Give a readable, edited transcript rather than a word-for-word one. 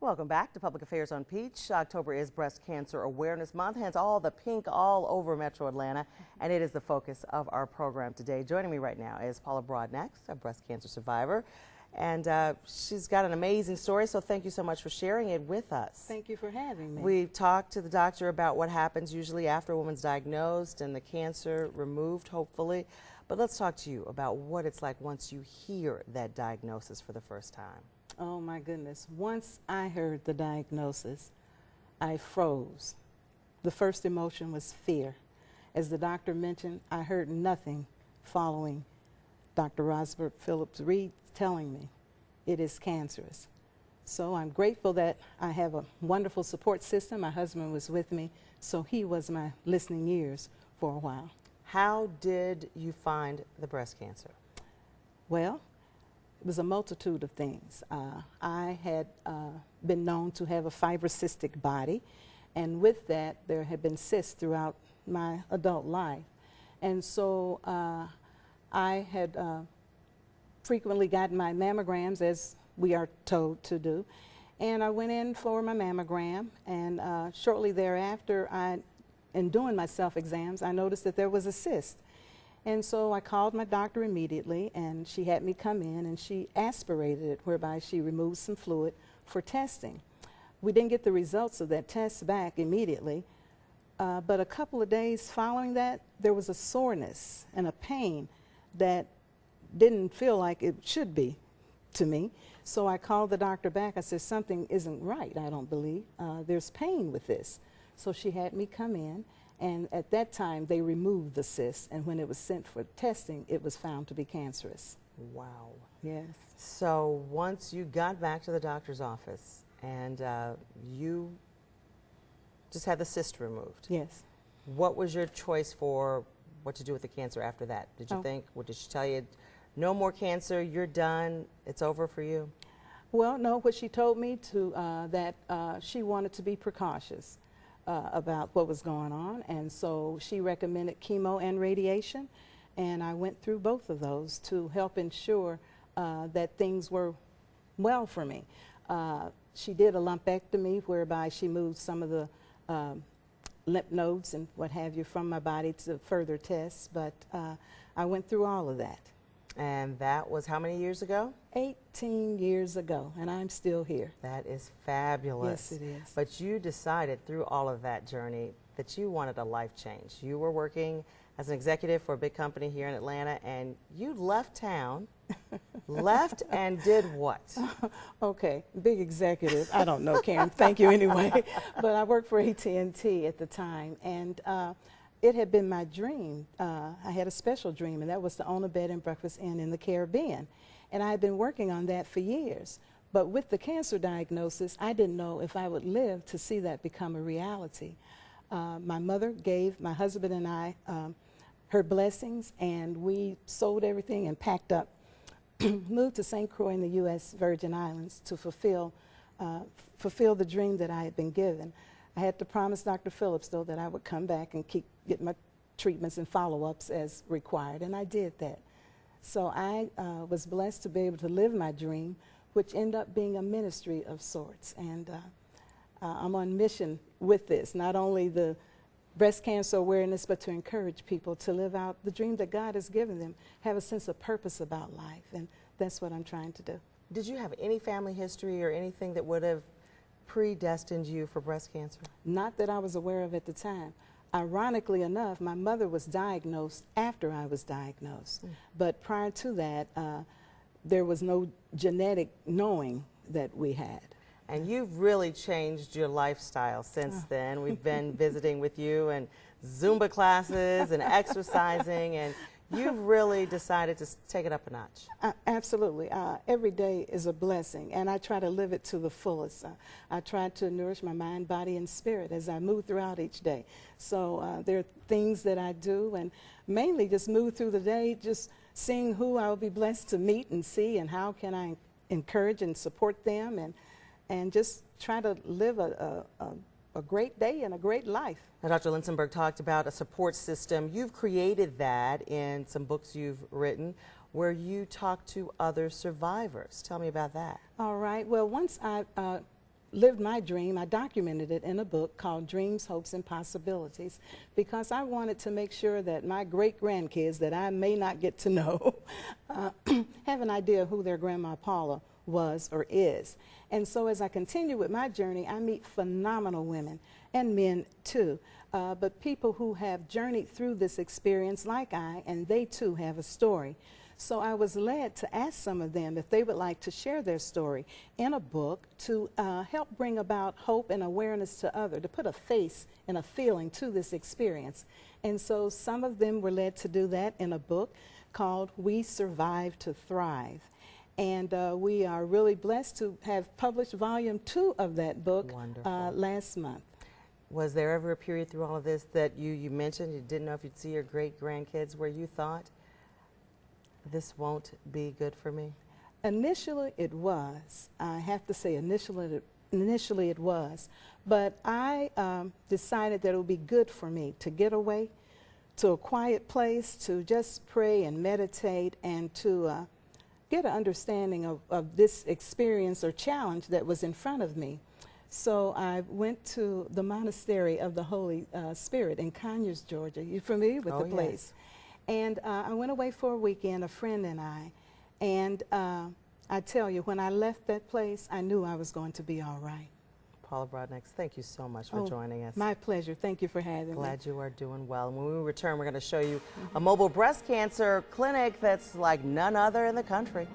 Welcome back to Public Affairs on Peach. October is Breast Cancer Awareness Month, hence all the pink all over Metro Atlanta, and it is the focus of our program today. Joining me right now is Paula Broadnax, a breast cancer survivor, and she's got an amazing story, so thank you so much for sharing it with us. Thank you for having me. We've talked to the doctor about what happens usually after a woman's diagnosed and the cancer removed, hopefully, but let's talk to you about what it's like once you hear that diagnosis for the first time. Oh my goodness. Once I heard the diagnosis, I froze. The first emotion was fear. As the doctor mentioned, I heard nothing following Dr. Rosbert Phillips Reed telling me it is cancerous. So I'm grateful that I have a wonderful support system. My husband was with me, so he was my listening ears for a while. How did you find the breast cancer? Well, it was a multitude of things. I had been known to have a fibrocystic body, and with that there had been cysts throughout my adult life. And so I had frequently gotten my mammograms, as we are told to do, and I went in for my mammogram, and shortly thereafter, in doing my self-exams, I noticed that there was a cyst. And so I called my doctor immediately, and she had me come in, and she aspirated it, whereby she removed some fluid for testing. We didn't get the results of that test back immediately, but a couple of days following that, there was a soreness and a pain that didn't feel like it should be to me. So I called the doctor back. I said, something isn't right, I don't believe. There's pain with this. So she had me come in. And at that time, they removed the cyst, and when it was sent for testing, it was found to be cancerous. Wow. Yes. So once you got back to the doctor's office and you just had the cyst removed. Yes. What was your choice for what to do with the cancer after that? Did you think, what did she tell you? No more cancer, you're done, it's over for you? Well, no, what she told me to, that she wanted to be precautious about what was going on, and so she recommended chemo and radiation, and I went through both of those to help ensure that things were well for me. She did a lumpectomy whereby she moved some of the lymph nodes and what have you from my body to further tests, but I went through all of that. And that was how many years ago? 18 years ago, and I'm still here. That is fabulous. Yes, it is. But you decided through all of that journey that you wanted a life change. You were working as an executive for a big company here in Atlanta, and you left town, left and did what? Okay, big executive. I don't know, Karen. Thank you anyway. But I worked for AT&T at the time, and it had been my dream. I had a special dream, and that was to own a bed and breakfast inn in the Caribbean. And I had been working on that for years. But with the cancer diagnosis, I didn't know if I would live to see that become a reality. My mother gave my husband and I her blessings, and we sold everything and packed up, moved to St. Croix in the U.S. Virgin Islands to fulfill the dream that I had been given. I had to promise Dr. Phillips, though, that I would come back and get my treatments and follow-ups as required, and I did that. So I was blessed to be able to live my dream, which ended up being a ministry of sorts. And I'm on mission with this, not only the breast cancer awareness, but to encourage people to live out the dream that God has given them, have a sense of purpose about life, and that's what I'm trying to do. Did you have any family history or anything that would have predestined you for breast cancer? Not that I was aware of at the time. Ironically enough, my mother was diagnosed after I was diagnosed. But prior to that, there was no genetic knowing that we had. And you've really changed your lifestyle since then. We've been visiting with you and Zumba classes and exercising, and you've really decided to take it up a notch. Absolutely. Every day is a blessing, and I try to live it to the fullest. I try to nourish my mind, body, and spirit as I move throughout each day. So there are things that I do, and mainly just move through the day, just seeing who I will be blessed to meet and see, and how can I encourage and support them, and just try to live a great day and a great life. Now, Dr. Linsenberg talked about a support system. You've created that in some books you've written where you talk to other survivors. Tell me about that. All right. Well, once I lived my dream. I documented it in a book called Dreams, Hopes, and Possibilities, because I wanted to make sure that my great-grandkids that I may not get to know have an idea of who their Grandma Paula was or is. And so as I continue with my journey, I meet phenomenal women and men too, but people who have journeyed through this experience like I, and they too have a story. So I was led to ask some of them if they would like to share their story in a book to help bring about hope and awareness to others, to put a face and a feeling to this experience. And so some of them were led to do that in a book called We Survive to Thrive. And we are really blessed to have published volume 2 of that book last month. Was there ever a period through all of this that you mentioned you didn't know if you'd see your great-grandkids where you thought, this won't be good for me? Initially it was. I have to say initially it was. But I decided that it would be good for me to get away to a quiet place, to just pray and meditate, and to get an understanding of this experience or challenge that was in front of me. So I went to the Monastery of the Holy Spirit in Conyers, Georgia. You familiar with the place? Yes. And I went away for a weekend, a friend and I. And I tell you, when I left that place, I knew I was going to be all right. Paula Broadnax, thank you so much for joining us. My pleasure. Thank you for having me. Glad you are doing well. When we return, we're going to show you a mobile breast cancer clinic that's like none other in the country.